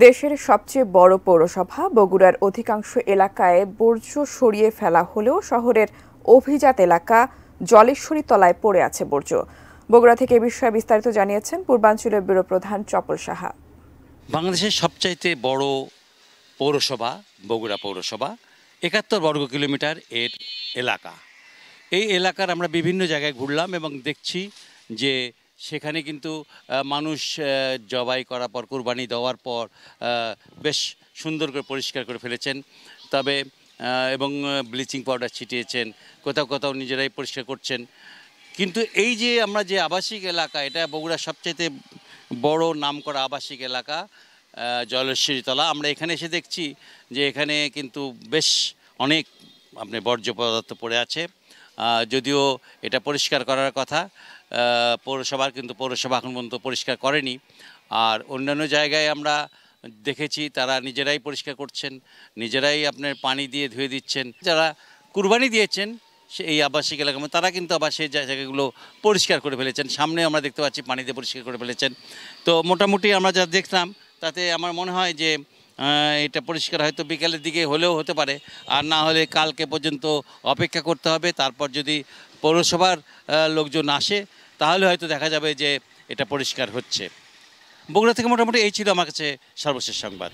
দেশের সবচেয়ে বড় পৌরসভা বগুড়ার অধিকাংশ এলাকায় বর্জ্য সরিয়ে ফেলা হলেও শহরের অভিজাত এলাকা জলেশ্বরী তলায় পড়ে আছে বর্জ্য। বগুড়া থেকে এ বিষয়ে বিস্তারিত জানিয়েছেন পূর্বাঞ্চলীয় ব্যুরো প্রধান চপল সাহা। বাংলাদেশের সবচাইতে বড় পৌরসভা বগুড়া পৌরসভা, ৭১ বর্গ কিলোমিটার এর এলাকা। এই এলাকার আমরা বিভিন্ন জায়গায় ঘুরলাম এবং দেখছি যে সেখানে কিন্তু মানুষ জবাই করার পর, কুরবানি দেওয়ার পর বেশ সুন্দর করে পরিষ্কার করে ফেলেছেন। তবে এবং ব্লিচিং পাউডার ছিটিয়েছেন, কোথাও কোথাও নিজেরাই পরিষ্কার করছেন। কিন্তু এই যে আমরা যে আবাসিক এলাকা, এটা বগুড়ার সবচেয়ে বড় নামকরা আবাসিক এলাকা জলেশ্বরীতলা। আমরা এখানে এসে দেখছি যে এখানে কিন্তু বেশ অনেক বর্জ্য পদার্থ পড়ে আছে। যদিও এটা পরিষ্কার করার কথা পৌরসভার, কিন্তু পৌরসভা এখন পর্যন্ত পরিষ্কার করেনি। আর অন্যান্য জায়গায় আমরা দেখেছি তারা নিজেরাই পরিষ্কার করছেন, নিজেরাই পানি দিয়ে ধুয়ে দিচ্ছেন। যারা কুরবানি দিয়েছেন এই আবাসিক এলাকার মধ্যে, তারা কিন্তু আবার সেই জায়গাগুলো পরিষ্কার করে ফেলেছেন। সামনে আমরা দেখতে পাচ্ছি পানি দিয়ে পরিষ্কার করে ফেলেছেন। তো মোটামুটি আমরা যা দেখলাম তাতে আমার মনে হয় যে এটা পরিষ্কার হয়তো বিকেলের দিকে হলেও হতে পারে, আর না হলে কালকে পর্যন্ত অপেক্ষা করতে হবে। তারপর যদি পৌরসভার লোকজন আসে তাহলে হয়তো দেখা যাবে যে এটা পরিষ্কার হচ্ছে। বগুড়া থেকে মোটামুটি এই ছিল আমার কাছে সর্বশেষ সংবাদ।